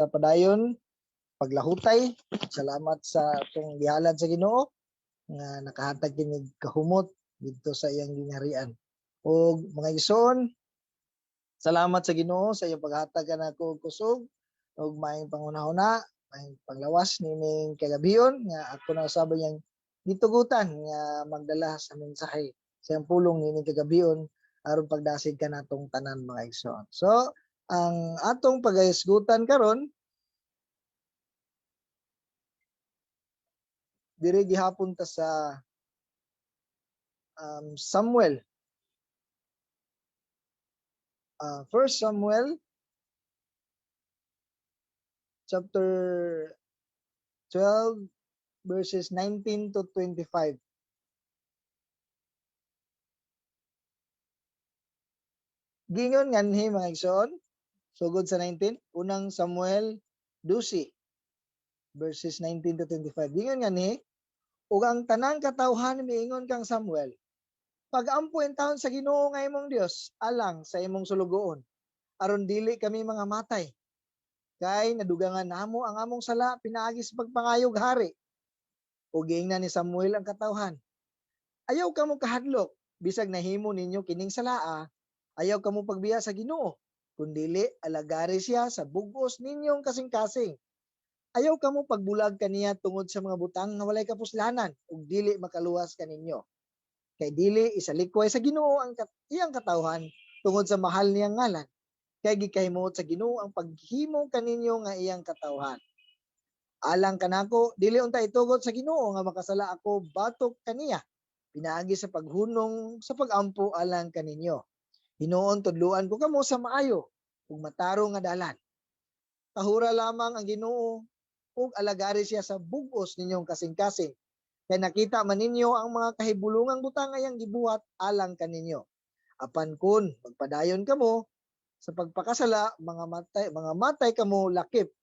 sa padayon paglahutay. Salamat sa atong gihalad sa Ginoo nga nakahatag kini kahumot dito sa iyang gingharian. O mga igsoon, salamat sa Ginoo sa iyang paghatag kanako og kusog og maayong pangunahuna, maayong panglawas nining kagabion nga ako na usab yang gitugutan nga magdala sa mensahe sa iyang pulong nining kagabion aron pagdasig kanatong tanan mga igsoon. So, ang atong pagayusgutan karon diri gihapon ta sa Samuel. 1 Samuel chapter 12 verses 19 to 25. Gingon nganhi mga igsoon, sugod sa 19, unang Samuel 12 verses 19 to 25. Gingon nganhi, ug ang tanang katawhan miingon kang Samuel, pag-ampo en taon sa Ginoo nga imong Dios, alang sa imong sulugoon, aron dili kami mga matay. Kay nadugangan namo ang among sala pinaagi sa pagpangayog hari. Ug giingnan ni Samuel ang katawhan. Ayaw kamo kahadlok, bisag nahimo ninyo kining salaa, ayaw kamo pagbiya sa Ginoo, kundili alagari siya sa bugos ninyong kasing-kasing. Ayaw kamo pagbulag kaniya tungod sa mga butang nga walay kapuslanan ug dili makaluwas kaninyo. Kay dili isalikway sa Ginoo ang iyang katawhan tungod sa mahal niyang ngalan. Kay gikahimuot sa Ginoo ang paghimo kaninyo nga iyang katawhan. Alang kanako, dili unta itugot sa Ginoo nga makasala ako batok kaniya. Pinaagi sa paghunong sa pagampo alang kaninyo. Hinuon tudluan ko kamo sa maayo ug matarong nga dalan. Tahura lamang ang Ginoo ug alagari siya sa bugos ninyong kasing-kasing. Kay nakita man ninyo ang mga kahibulungang butang ayang gibuhat alang kaninyo. Apan kun magpadayon kamo sa pagpakasala, mga matay kamo lakip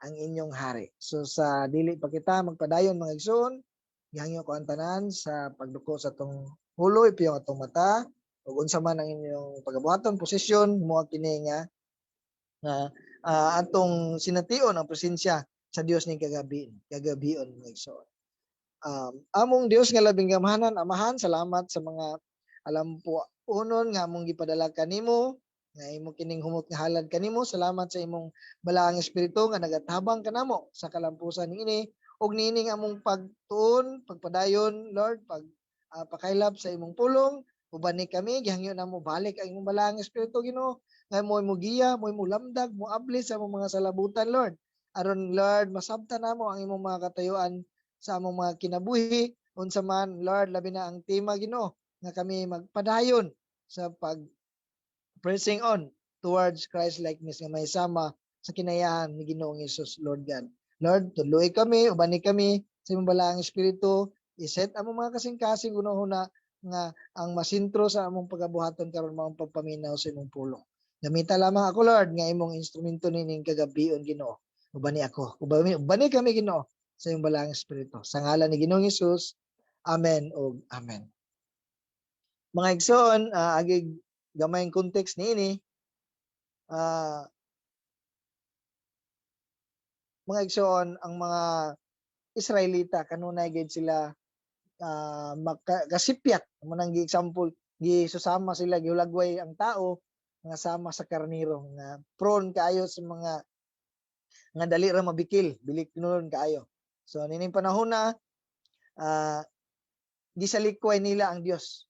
ang inyong hari. So sa dili pa kita magpadayon mga igsoon, gihangyo ko ang tanan sa pagduko sa atong hulo, ipiyong atong mata, ug unsa man ang inyong pagabuhaton posisyon mo kini nga atong sination ang presensya sa Dios ni kagabion mga igsoon. Among Dios nga labing gamhanan, amahan, salamat sa mga alam po unon nga among gipadala kanimo, nga imo kining humot nga halad kanimo. Salamat sa imong balaang espiritu nga nagatabang kanamo sa kalampusan niini ug niining among pagtuon, pagpadayon, Lord, pakailab sa imong pulong. Ubani kami, gihangyo na mo balik ang imong balaang espiritu Ginoo, nga mo giya, mo lamdag, mo abli sa among mga salabutan, Lord. Aron Lord, masabtan namo ang imong mga katayuan sa among mga kinabuhi. Unsa man, Lord, labi na ang tema Ginoo nga kami magpadayon sa pressing on towards Christ likeness nga may sama sa kinayahan ni Ginoong Hesus, Lord God. Lord, tuloy kami, ubani kami sa imong balaang espiritu, iset among mga kasing-kasing unahuna nga ang masintro sa among pagabuhaton karon maong pagpaminaw sa imong pulong. Gamita lamang ako, Lord, nga imong instrumento nining kagabion Ginoo. Ubani ako, ubani kami Ginoo sa imong balaang espiritu. Sa ngalan ni Ginoong Hesus, amen ug amen. Mga igsoon, agig gamayng context niini, mga igsoon, ang mga Israelita kanunay gid sila makasipyat mo nang gi-example, gisusama sila, giulagway ang tao nga sama sa karniro nga prone kaayo sa mga nga dali ra mabikil, bilik nun kaayo. So nining panahon na gisalikway nila ang Dios.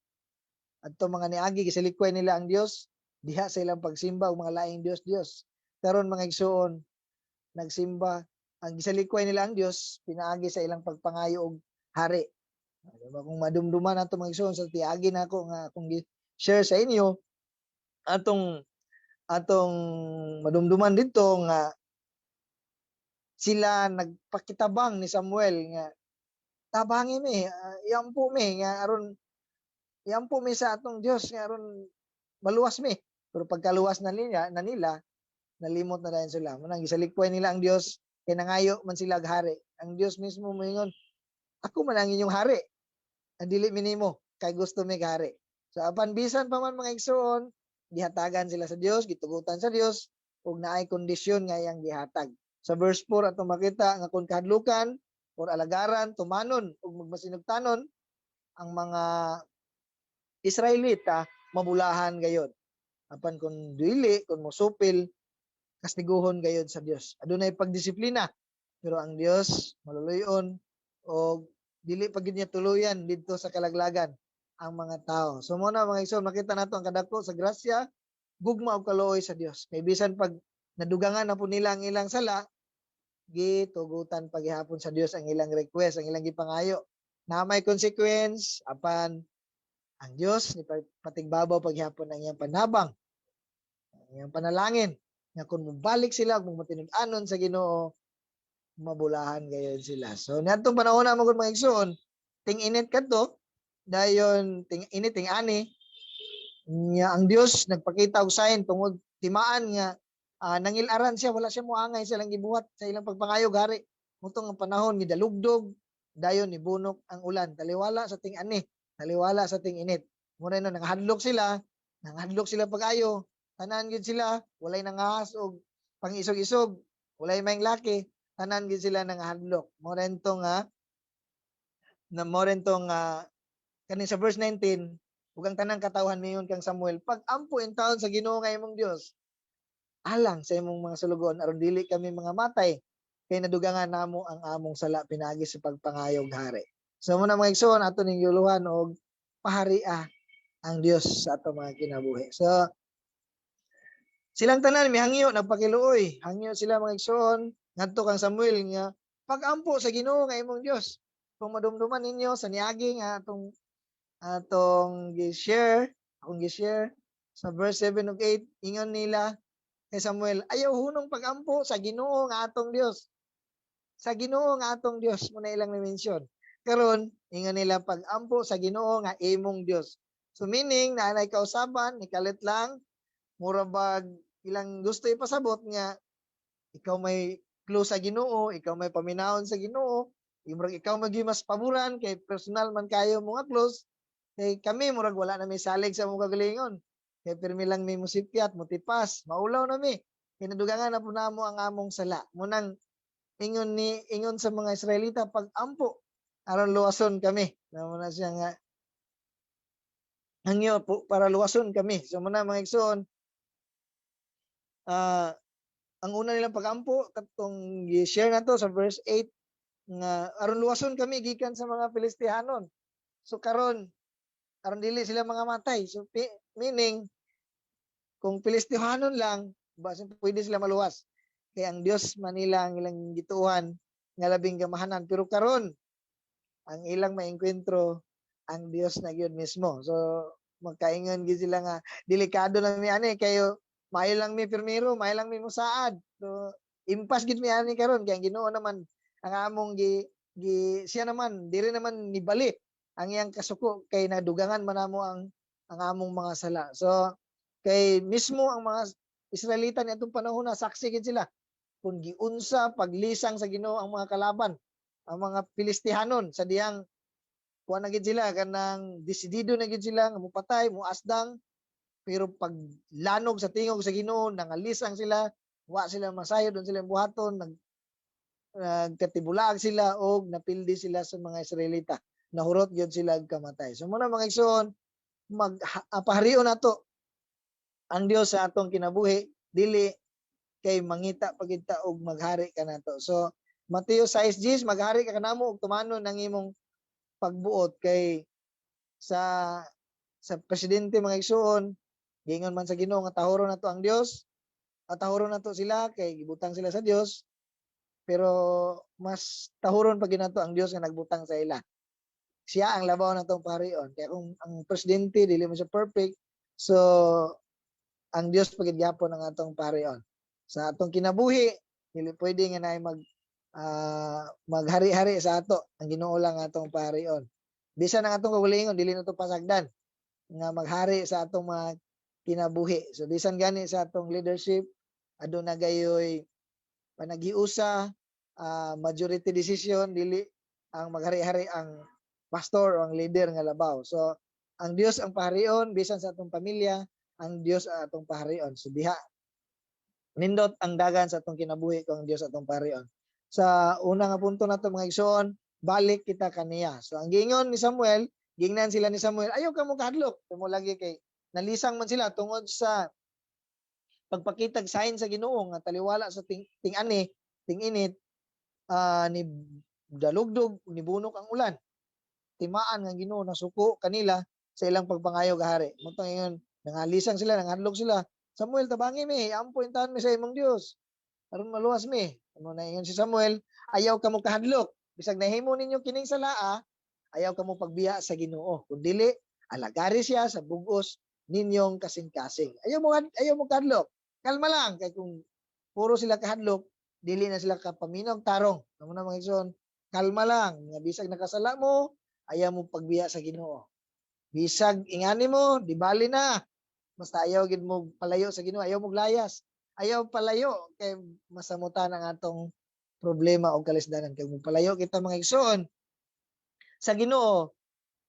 Adto mga niagi gisalikway nila ang Dios, diha sa ilang pagsimba og mga laing Dios. Karon mga igsoon, nagsimba, ang gisalikway nila ang Dios pinaagi sa ilang pagpangayo og hari. Diba? Kung madumduman nato mga igsoon, sa tiagi na ako nga akong share sa inyo atong madumduman dito nga sila nagpakitabang ni Samuel nga tabangi mi, iampo mi nga aron iampo mi sa atong Dios nga aron maluwas mi. Pero pagkaluwas na nila nalimot na dayon sila. Munang gisalikway nila ang Dios, kay nangayo man sila hari. Ang Dios mismo moingon, ako man ang inyong hari. Ang dili mi nimo, kay gusto mi hari. So apan bisan pa man mga igsoon, gihatagan sila sa Dios, gitugutan sa Dios, ug naay kondisyon nga iyang gihatag. Sa verse 4 ato makita nga kung kahadlukan or alagaran tumanon ug magmasinugtanon ang mga Israelita mabulahan gayon. Apan kung dili, kung mosupil, kastiguhon gayon sa Dios. Adunay pagdisiplina, pero ang Dios maluluyon o dili pa gid niya tuluyan didto sa kalaglagan ang mga tao. So muna mga igsoon, makita nato ang kadako sa grasya, gugma og kaluoy sa Dios. Kay bisan pag nadugangan na po nila ang ilang sala, gitugutan paghihapon sa Dios ang ilang request, ang ilang gipangayo. Na may consequence apan ang Dios ni patigbabaw paghihapon ang iyang panabang, ang iyang panalangin nga kung mubalik sila kung matinud-anon sa Ginoo, mabulahan gayon sila. So niadtong panahon na mga igsoon, ting-init kadto, dayon ting-init ting-ani, nya ang Dios nagpakita og sign tungod timaan nga nangilaran siya, wala siya moangay sa ilang gibuhat sa ilang pagpangayo gari. Mutong ang panahon gidalugdog, dayon nibunok ang ulan, taliwala sa ting-ani, taliwala sa ting-init. Muna no nanghadlok sila pag-ayo, tanan gid sila, walay nangahas og pangisog-isog, walay maing laki, tanan gid sila nanghadlok. Muna rentong kani sa verse 19, ug ang tanang katawhan niyon kang Samuel, pag-ampo in taon sa Ginoo nga imong Dios, alang sa imong mga sulugon aron dili kami mga matay kay nadugangan namo ang among sala pinagi sa pagpangayog hari. So muna mga igsoon ato ning yuluhan og paharia ang Dios sa ato mga kinabuhi. So silang tanan mihangyo nagpakiluoy, hangyo sila mga igsoon ngadto kang Samuel nga pag-ampo sa Ginoo nga imong Dios. Kung madumduman ninyo sa niagi nga atong gi-share, akong gi-share sa verse 7 ug 8, ingon nila kay Samuel, ayaw hunong pag-ampo sa Ginoo nga atong Dios. Sa Ginoo nga atong Dios, muna ilang na-mention. Karon, ingon nila pag-ampo sa Ginoo nga imong Dios. So meaning, naanay kausaban, nikalit lang, mura bag ilang gusto ipasabot nga, ikaw may clue sa Ginoo, ikaw may paminahon sa Ginoo, imurag ikaw mas paboran, kay personal man kayo mga close, kay kami, murag wala na may salig sa mga kagalingon. Kaya pirmi lang may musipyat, mutipas, maulaw na mi. Kinadugangan na po namo ang among sala. Munang ingon sa mga Israelita pag-ampo aron luwason kami. Namo na siya nga hangyo po para luwason kami. So muna mga igsoon, ang una nilang pag-ampo katong gi-share na to sa verse 8 nga aron luwason kami gikan sa mga Filistihanon. So karon aron dili sila mga matay. So meaning kung Filistihanon lang, basin pwede sila maluwas. Kaya ang Dios manila ang ilang gituan nga labing gamahanan. Pero karon ang ilang maengkwentro ang Dios na gyud mismo. So magkaingon gid sila nga delikado lang mi ani kayo maayo lang mi pirmero, maayo lang mi musaad. So impas gid mi ani karon kay ang Ginoo naman ang among siya naman diri naman nibali ang iyang kasuko kay nadugangan man namo ang among mga sala. So kay mismo ang mga Israelita niadtong panahon na saksi gid sila kung giunsa paglisang sa Ginoo ang mga kalaban, ang mga Filistihanon sa diyang kuan na gid sila kanang desidido na gid sila nga mupatay, muasdang, pero pag lanog sa tingog sa Ginoo nangalisang sila, wa sila masayod don sila buhaton, nagkatibulag sila og napildi sila sa mga Israelita. Nahurot gyud sila og kamatay. So muna mga igsoon, paharion nato ang Dios sa atong kinabuhi, dili kay mangita pagita og maghari ka nato. So Mateo 6:10, maghari ka kanamo og tumanon ang imong pagbuot kay sa presidente mga igsoon, gingon man sa Ginoo nga tahoron nato ang Dios, at tahoron nato sila kay gibutang sila sa Dios, pero mas tahoron pa ginato ang Dios nga nagbutang sa ila. Siya ang labaw natong paharion. Kaya kung ang presidente dili mo siya perfect, so ang Dios pagid gyapon ang atong paharion. Sa atong kinabuhi, dili pwede nga naay maghari-hari sa ato. Ang Ginoo lang atong paharion. Bisan ang atong kagalingon dili nato pasagdan nga maghari sa atong mga kinabuhi. So bisan gani sa atong leadership, aduna gayoy panagiusa, majority decision, dili ang maghari-hari ang pastor o ang leader nga labaw. So ang Dios ang paharion bisan sa atong pamilya, ang Dios ang atong paharion. So diha nindot ang dagan sa atong kinabuhi kung ang Dios atong parion. Sa una nga punto nato mga igsoon, balik kita kaniya. So ang giingon ni Samuel, gingnan sila ni Samuel, ayaw ka mo kahadlok. Tumo lagi kay nalisang man sila tungod sa pagpakitag sign sa Ginoo nga taliwala sa ting-ani, ting-init, ni dalugdog, ni bunok ang ulan. Timaan nga Ginoo nasuko kanila sa ilang pagpangayo gahari. Mutong ingon, nangalisang sila, nanghadlok sila. Samuel, tabangi mi, ampo intahan mi sa imong Dios. Aron maluwas mi. Ano na ingon si Samuel, ayaw ka mo kahadlok. Bisag nahimo ninyo kining salaa, ayaw ka mo pagbiya sa Ginoo. Kung dili, alagari siya sa bugos ninyong kasing-kasing. Ayaw mo kahadlok. Kalma lang kay kung puro sila kahadlok, dili na sila kapaminaw tarong. Amo na mga igsoon, kalma lang. Nga bisag nakasala mo, ayaw mo pagbiya sa Ginoo. Bisag ingani mo, di bali na. Basta ayaw gid mo palayo sa Ginoo, ayaw mo layas. Ayaw palayo kay masamutan ang atong problema o kalisdanan kay mo palayo kita mga igsoon sa Ginoo,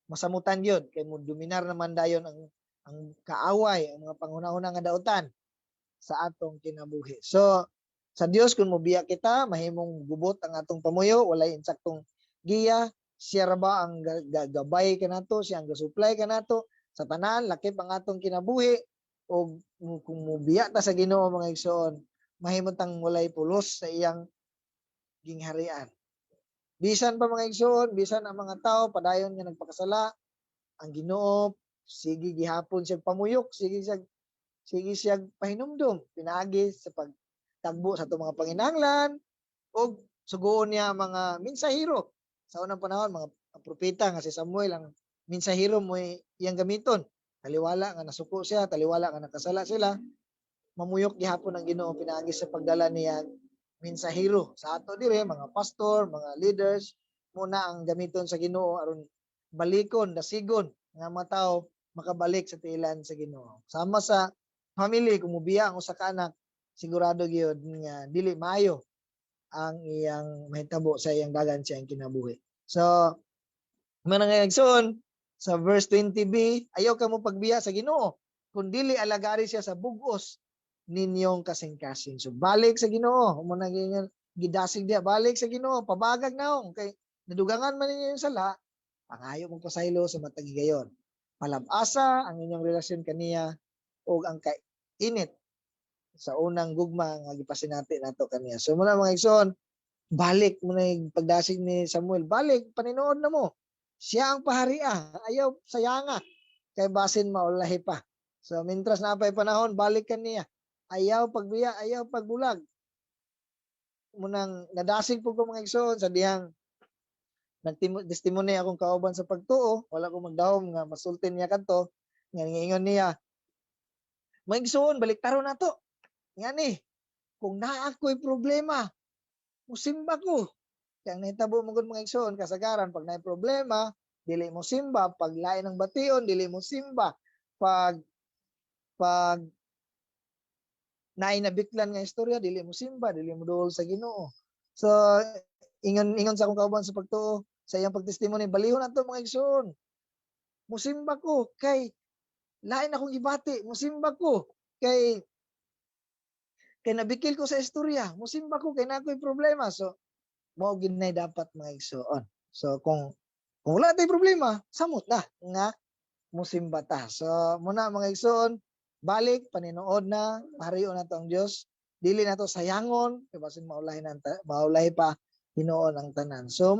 masamutan yun kay mo dominar naman dayon ang kaaway, ang mga panghuna-huna nga daotan sa atong kinabuhi. So sa Dios kung mobiya kita, mahimong gubot ang atong pamuyo, walay insaktong giya, siya ra ba ang gabay kanato, siya ang gasupply kanato sa tanan, lakip ang atong kinabuhi o kung mobiya ta sa Ginoo mga igsoon, mahimong tang walay pulos sa iyang gingharian. Bisan pa mga igsoon, bisan ang mga tao padayon nga nagpakasala, ang Ginoo sige gihapon siya pamuyok, sige siya pahinumdom, pinaagi sa pagtagbo sa itong mga panginahanglan o sugoon niya mga minsahiro. Sa unang panahon, mga propeta nga si Samuel, ang minsahiro mo iyang gamiton. Taliwala nga nasuko siya, taliwala nga nakasala sila, mamuyok gihapon ang Ginoo pinaagi sa pagdala niya minsahiro. Sa ato dire, mga pastor, mga leaders, muna ang gamiton sa Ginoo aron balikon, dasigon nga mga tao makabalik sa tiilan sa Ginoo. Sama sa family, kung mubiya ang usa ka anak, sigurado gyud nga dili maayo ang iyang mahitabo sa iyang dagan sa iyang kinabuhi. So, manangayagson sa verse 20b, ayaw ka mo pagbiya sa Ginoo, kung dili alagari siya sa bugos ninyong kasing-kasing. So, balik sa Ginoo. Mo na gidasig dia, balik sa Ginoo, pabagag naong kay nadugangan man ninyo yung sala, pangayo mong pasaylo sa matag higayon. Palabasa ang inyong relasyon kaniya o ang kainit sa unang gugma nga gipasinati nato kaniya. So muna mga igsoon, balik mo na yung pagdasig ni Samuel, balik, paninood na mo. Siya ang pahariya, ayaw sayanga, kay basin maulahi pa. So mintras na pa'y panahon, balik kaniya. Ayaw pagbiya, ayaw pagbulag. Munang nadasig po ko mga igsoon sa dihang nagtestimony akong kauban sa pagtuo, wala ko magdahom nga masultin niya kanto, nga ngingon niya, maigsoon, baliktaron na to. Nga ni, kung naa ako'y problema, musimba ko. Kaya nahitabo mo mga igsoon, kasagaran, pag naay problema, dili mo simba, pag lain ng bation, dili mo simba, pag naay nabiklan nga istorya, dili mo simba, dili mo duol sa Ginoo. So, ingon sa akong kauban sa pagtuo, sa iyang pagtestimony, balihon ato mga igsoon. Musimba ko kay lain akong gibati, musimba ko kay nabikil ko sa istorya, musimba ko kay nakoy problema. So mao gid nay dapat mga igsoon. So kung wala tay problema, samot na nga musimba ta. So muna mga igsoon, balik paninuod na, pahariyon na to ang Dios. Dili na to sayangon, kay basin maulahi pa hinuon ang tanan. So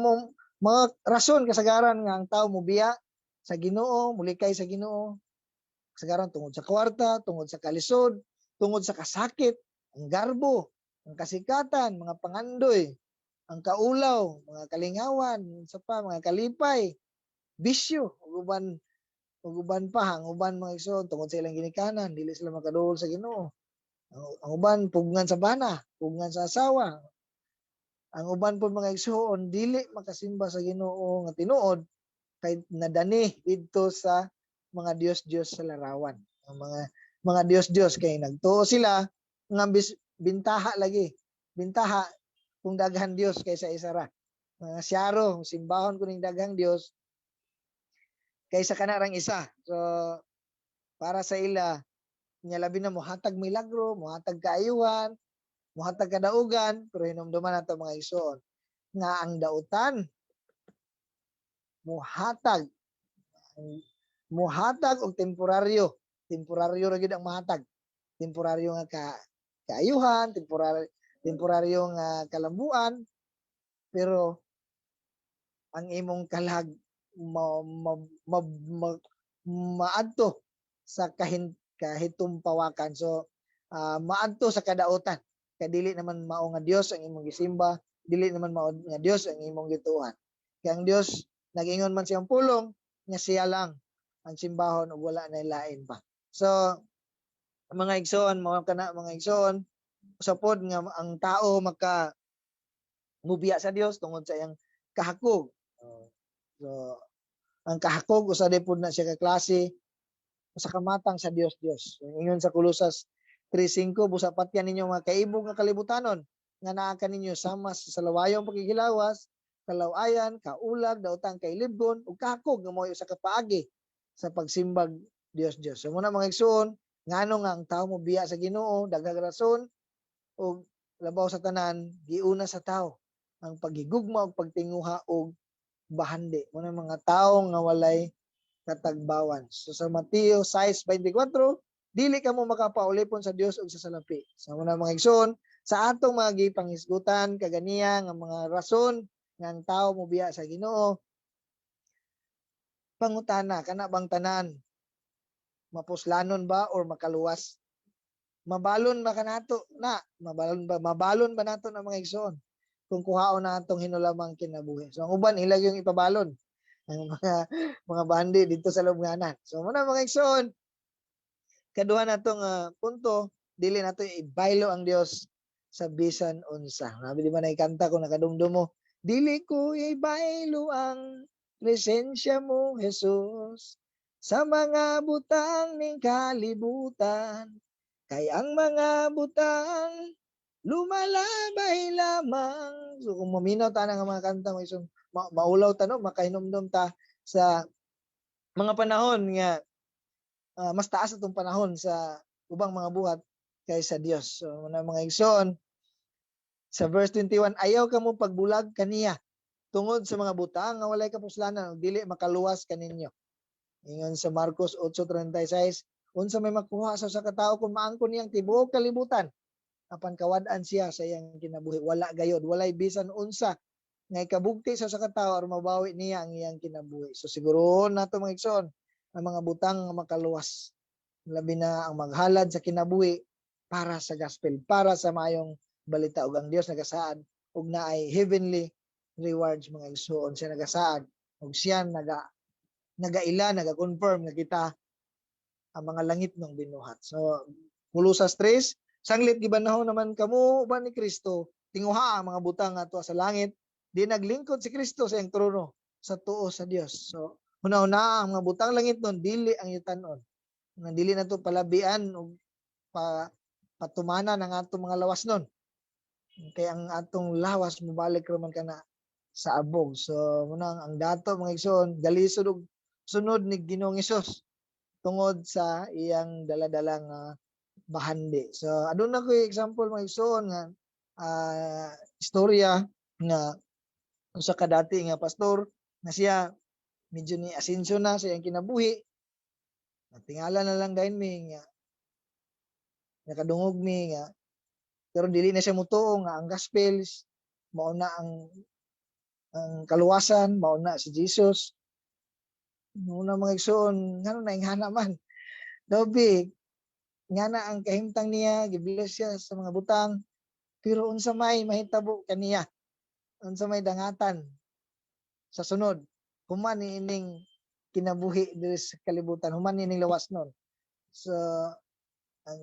mga rason kasagaran nga ang tao mubiya sa Ginoo, mulikay sa Ginoo, kasagaran tungod sa kwarta, tungod sa kalisod, tungod sa kasakit, ang garbo, ang kasikatan, mga pangandoy, ang kaulaw, mga kalingawan, sa pa mga kalipay, bisyo, uban pa, ang uban mga igsoon tungod sa ilang ginikanan, dili sila makaduol sa Ginoo. Ang uban pugngan sa bana, pugngan sa asawa. Ang uban po mga igsoon dili makasimba sa Ginoo nga tinuod kay nadani didto sa mga Dios sa larawan. Ang mga Dios kay nagtuo sila nga bintaha lagi. Bintaha kung daghang Dios kaysa isa ra. Mga siyaro, simbahon kuning daghang Dios kaysa kanarang isa. So para sa ila nya labi na mohatag milagro, mohatag kaayuhan, mohatag kadaugan, pero hinumduman nato mga igsoon nga ang dautan mohatag og temporaryo ra gid ang mahatag, temporaryo nga kaayuhan, temporaryo nga kalambuan, pero ang imong kalag maadto sa kahitumpawakan. So maadto sa kadautan. Kay dili naman mao nga Dios ang imong gisimba, dili naman mao nga Dios ang imong gituhan. Kay ang Dios nag-ingon man siyang pulong nga siya lang ang simbahon ug wala na lain pa. So mga igsoon, mga igsoon, usapod nga ang tao mubiya sa Dios tungod sa iyang kahakog. So ang kahakog usa pud na siya ka klase sa kamatang sa Dios. Ingon sa Kolosas 3:5, busa patyan ninyo mga kaibog nga kalibutanon nga naa kaninyo sama sa salawayong pagkikilawas, kalawayan, kaulag, daotang kailibgon ug kahakog nga mao usa ka paagi sa pagsimbag Dios. So muna mga igsoon, ngano nga ang tawo mo biya sa Ginoo, daghang rason ug labaw sa tanan giuna sa tawo ang paghigugma ug pagtinguha og bahandi. Muna mga tawo nga walay katagbawan. So sa Mateo 6:24, dili ka mo makapaulipon sa Dios ug sa salapi. So muna mga igsoon, sa atong mga gipangisgutan kaganiya nga mga rason nga ang tawo mobiya sa Ginoo, pangutana kana bang tanan mapuslanon ba or makaluwas? Mabalon ba kanato na? Mabalon ba nato na mga igsoon kung kuhaon na atong hinulamang kinabuhi? So ang uban ilag yung ipabalon ang mga bandi dito sa lubnganan. So muna mga igsoon, kaduha natong punto, dili nato ibaylo ang Dios sa bisan unsa. Nabi di ba naikanta ko nakadumdumo, dili ko ibaylo ang presensya mo, Jesus, sa mga butang ning kalibutan. Kay ang mga butang lumalabay lamang. So kung maminaw ta nga mga kanta, maulaw ta no, makahinumdum ta sa mga panahon nga mas taas atong panahon sa ubang mga buhat kaysa Dios. So mga igsoon, sa verse 21, ayaw ka mo pagbulag kaniya tungod sa mga butang nga walay kapuslanan ug dili makaluwas kaninyo. Ingon sa Marcos 8:36, unsa may makuha sa usa ka tawo kung maangkon niyang tibuok kalibutan, apan kawad-an siya sa iyang kinabuhi, wala gayod, walay bisan unsa nga ikabugti sa usa ka tawo aron mabawi niya ang iyang kinabuhi. So siguro nato mga igsoon ang mga butang nga makaluwas, labi na ang maghalad sa kinabuhi para sa gospel, para sa mayong balita ug ang Dios nagasaad ug naay heavenly rewards mga igsoon. Siya nagasaad ug siya naga-confirm nga kita ang mga langit ng binuhat. So Kolosas 3, sanglit gibanahon naman kamo uban ni Kristo, tinguha ang mga butang ato sa langit, di naglingkod si Kristo sa iyang trono sa tuo sa Dios. So una-una ang mga butang langit nun dili ang yutan-on. Nga dili nato palabian og patumanan ang atong mga lawas nun. Kaya ang atong lawas mobalik ra man kana sa abog. So muna ang dato mga igsoon, galisod og sunod ni Ginoong Hesus tungod sa iyang daladalang bahandi. So aduna ko example mga igsoon nga istorya nga usa ka dati nga pastor na siya medyo ni asenso na sa iyang kinabuhi. Tingala na lang dayon mi nga nakadungog mi nga pero dili na siya mutuo nga ang gospel mao na ang kaluwasan, mao na si Jesus. Muna mga igsoon, ngano na ingana man. Dobi, ngana ang kahimtang niya, gibless siya sa mga butang, pero unsa may mahitabo kaniya, unsa may dangatan sa sunod, human ining kinabuhi diri sa kalibutan, human ining lawas nun. So, ang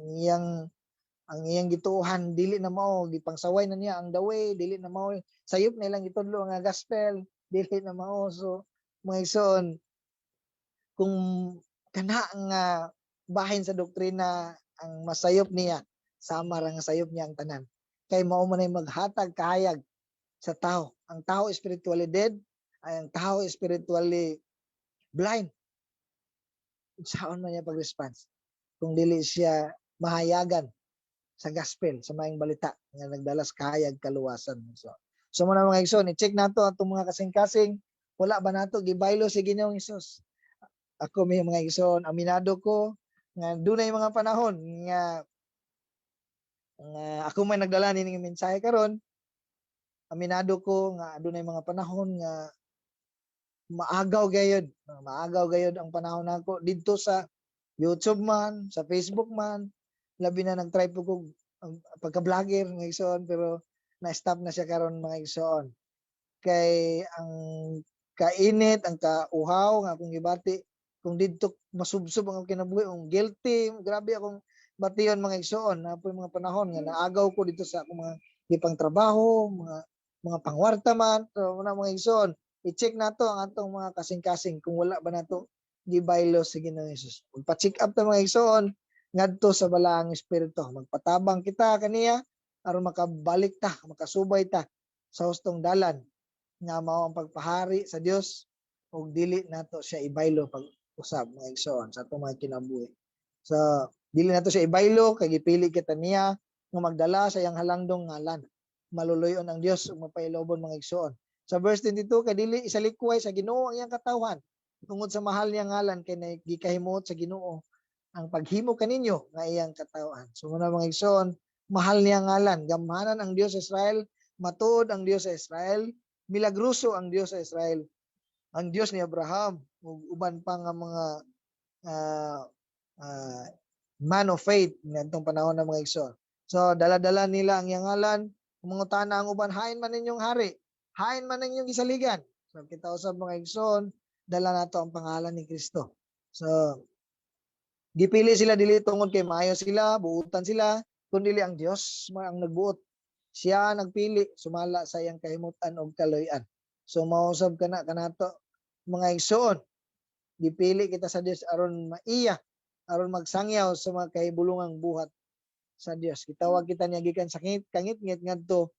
iyang gituohan dili na mao gipangsaway na niya ang the way, dili na mao sayop na ilang itudlo nga gospel, dili na mao. So mga igsoon, kung kana nga bahin sa doktrina ang masayop niya, sama ra nga sayop niya ang tanan. Kay mao man ay maghatag kahayag sa tao. Ang tao spiritually dead, ay ang tao spiritually blind. Saon man niya pag-response. kung dili siya mahayagan sa gospel, sa maayong balita nga nagdalas kahayag kaluwasan. So muna mga igsoon, i-check nato atong mga kasing-kasing, wala ba nato gibaylo si Ginoong Hesus? Ako may mga igsoon, aminado ko nga dunay mga panahon nga ako may nagdala ning mensahe karon, aminado ko nga dunay mga panahon nga maagaw gayud ang panahon nako didto sa YouTube man, sa Facebook man, labi na nag-try po ko pagka-vlogger mga igsoon, pero na-stop na siya karon mga igsoon. Kay ang kainit, ang kauhaw nga akong gibati, kung didto masubsob ang kinabuhi, ang guilty, grabe akong bation mga igsoon. Na po mga panahon nga naagaw ko dito sa akong mga gipang trabaho, mga pangwarta man. So mga igsoon, i-check nato ang atong mga kasing-kasing kung wala ba nato gibaylo sa Ginoong Hesus. Magpa-check up ta mga igsoon ngadto sa balaang espiritu. Magpatabang kita kaniya aron makabalik ta, makasubay ta sa hustong dalan nga mao ang pagpahari sa Dios ug dili nato siya ibaylo pag usab mga igsoon sa atong mga kinabuhi. So dili nato siya ibaylo kay gipili kita niya nga magdala sa iyang halangdong ngalan. Maluluyon ang Dios ug mapailobon mga igsoon. Sa verse 22 kay dili isalikway sa Ginoo ang iyang katawhan tungod sa mahal niya ngalan kay nagikahimuot sa Ginoo ang paghimo kaninyo nga iyang katawhan. So muna mga igsoon, mahal niya ngalan, gamhanan ang Dios sa Israel, matuod ang Dios sa Israel, milagruso ang Dios sa Israel, ang Dios ni Abraham ug uban pa nga mga man of faith ngadtong panahon ng mga igsoon. So dala-dala nila ang iyang ngalan, mangutana ang uban, hain man ninyong hari, hain man ninyong gisaligan. So kita usab mga igsoon, dala nato ang pangalan ni Kristo. So gipili sila dili tungod kay maayo sila, buutan sila, kundi ang Dios ang nagbuot. Siya nagpili sumala sa iyang kahimutan ug kaloy-an. So mausab kana kanato mga igsoon, gipili kita sa Dios aron maiya, aron magsangyaw sa mga kahibulungang buhat sa Dios. Gitawag kita niya gikan sa kangit-ngit ngadto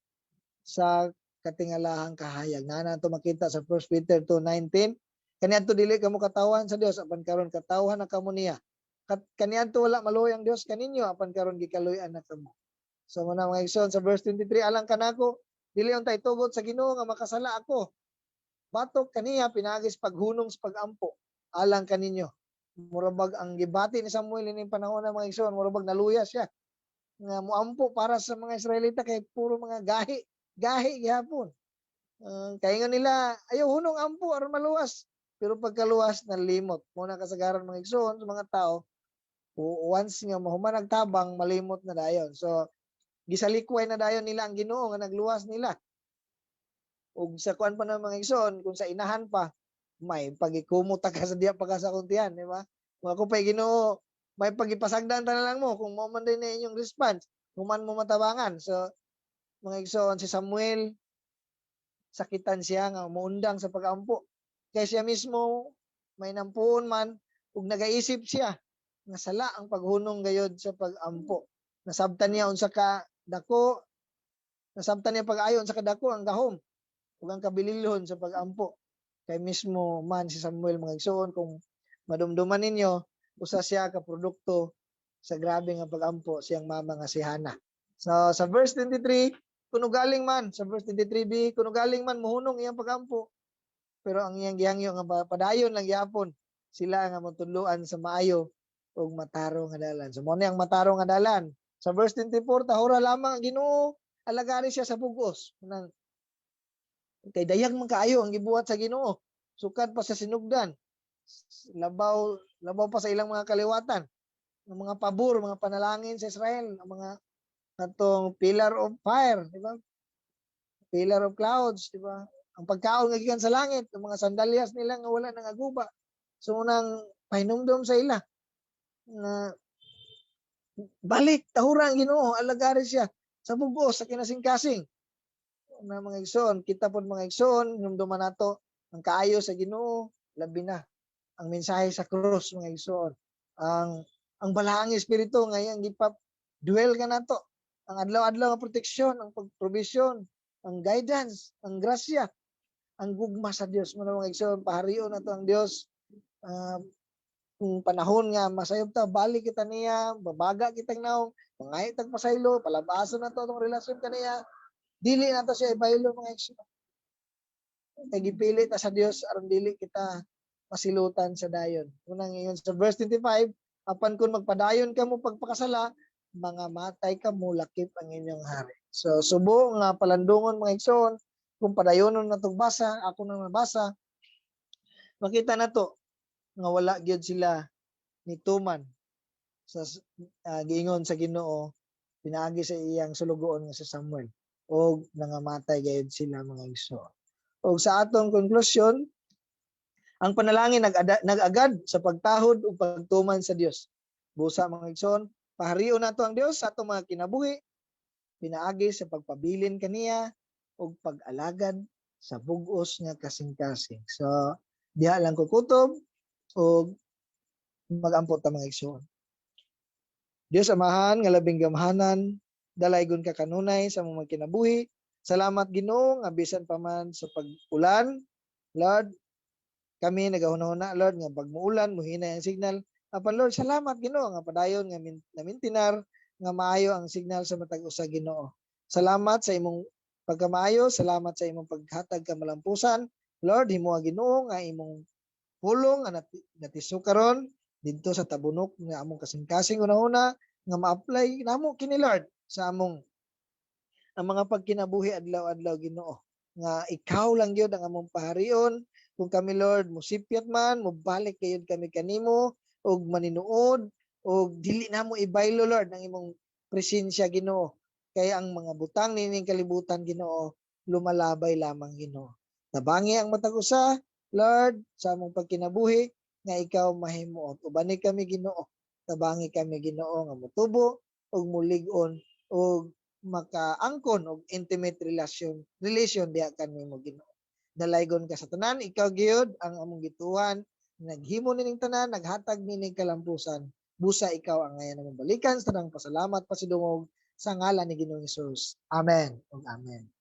sa katingalahang kahayag. Nana to makita sa 1 Peter 2:19. Kaniadto dili kamo katawan sa Dios apan karon katawhan na kamo niya. Kaniadto wala maluoy ang Dios kaninyo apan karon gikaloy-an na kamo. So muna mga igsoon sa verse 23, alang kanako dili untay tugot sa Ginoo nga makasala ako. Batok kaniya pinagis paghunong sa pagampo alang kaninyo. Murabag ang gibati ni Samuel ining panahon ng mga igsoon, murabag naluya siya nga muampo para sa mga Israelita kay puro mga gahi gihapon. Kaingon nila ayaw hunong ampo aron maluwas. Pero pagkaluwas nalimot. Muna kasagaran mga igsoon sa mga tao, once nga mahuman nagtabang malimot na dayon. So gisalikway na dayon nila ang Ginoo nga nagluwas nila. Ug sa kuan pa ng mga igsoon, kung sa inahan pa, may pagikumuta ka sa diya pagkasakuntihan, di ba? Kung ako pa'y Ginoo, may pagipasagdan ta na lang mo kung mo man din na inyong response, kung man mo matabangan. So mga igsoon, si Samuel, sakitan siya nga muundang sa pag-ampo. Kaya siya mismo may nampuon man ug nagaisip siya nga sala ang paghunong gayod sa pag-ampo. Nasabtan niya unsa ka dako, nasabtan niya pag-ayon sa kadako ang gahom ug ang kabililhon sa pag-ampo. Kay mismo man si Samuel mga igsoon, kung madumduman ninyo, usa siya ka produkto sa grabe nga pag-ampo siyang mama nga si Hana. So sa verse 23, kuno galing man sa verse 23b, kuno galing man muhunong iyang pag-ampo, pero ang iyang gihangyo nga padayon lang gyapon sila nga matudloan sa maayo ug mataro nga dalan. So mo ni ang mataro nga dalan. Sa verse 24, tahura lamang ang Ginoo, alagari siya sa bugos. Kay dayag man kaayo ang gibuhat sa Ginoo. Sukad pa sa sinugdan. Labaw pa sa ilang mga kaliwatan. Ang mga pabor, mga panalangin sa Israel, ang mga natong pillar of fire, di ba? Pillar of clouds, di ba? Ang pagkaon nga gikan sa langit, ang mga sandalyas nila nga wala nang aguba. So unang pahinumdom sa ila na balik tahura ang Ginoo, alagari siya sa bugos sa kinasing-kasing. Na mga igsoon, kita pod mga igsoon, hinumduman nato ang kaayo sa Ginoo, labi na ang mensahe sa krus mga igsoon. Ang balaang espiritu nga iyang gipap duel ka nato. Ang adlaw-adlaw nga proteksyon, ang pagprovision, ang guidance, ang grasya, ang gugma sa Dios mo mga igsoon, paharion nato ang Dios. kung panahon nga masayop ta, balik kita niya, babaga kitang naong, mangayot tag pasaylo, palabason na to itong relasyon kaniya, dili na to siya ibaylo mga igsoon. Kay gipili ta sa Dios aron dili kita masilutan sa dayon. Unang ingon sa verse 25, apan kun magpadayon ka mo pagpakasala, mga matay ka mo, lakip ang inyong hari. So subo nga palandungon mga igsoon, kung padayonon na itong basa, ako nang nabasa, makita na to nga wala gyud sila nituman sa giingon sa Ginoo pinaagi sa iyang sulugoon nga sa Samuel og nangamatay gayud sila mga igsoon. Og sa atong konklusyon, ang panalangin nag-agad sa pagtahod ug pagtuman sa Dios. Busa mga igsoon, paharion nato ang Dios sa atong mga kinabuhi, pinaagi sa pagpabilin kaniya ug pag-alagad sa bug-os nga kasing-kasing. So diha lang ko kutob ug mag-ampot ta mga igsoon. Dios amahan nga labing gamhanan, dalaygon ka kanunay sa mga kinabuhi. Salamat Ginoo nga bisan pa man sa pag-ulan, Lord, kami nagahuna-huna Lord nga pag muulan muhina ang signal. Apan Lord, salamat Ginoo nga padayon nga namintinar nga maayo ang signal sa matag usa Ginoo. Salamat sa imong pagkamaayo, salamat sa imong paghatag kamalampusan. Lord, himuha Ginoo nga imong pulong nga natiso karon didto sa tabunok nga among kasing-kasing una-una nga ma-apply namo kini Lord sa among ang mga pagkinabuhi adlaw-adlaw Ginoo nga ikaw lang gyud ang among paharion. Kung kami Lord musipyat man, mobalik kayod kami kanimo og maninuod og dili namo ibaylo Lord ang imong presensya Ginoo. Kaya ang mga butang nining kalibutan Ginoo lumalabay lamang Ginoo. Tabangi ang matag usa Lord sa among pagkinabuhi nga ikaw mahimuot. Ubani kami Ginoo. Tabangi kami Ginoo nga motubo og mulig-on og makaangkon og intimate relation diha kanimo Ginoo. Dalaygon ka sa tanan, ikaw gyud ang among gituhan, naghimo nining tanan, naghatag nining kalampusan. Busa ikaw ang ngayon namong balikan sa tanang pasalamat pasidungog sa ngalan ni Ginoong Hesus. Amen ug amen.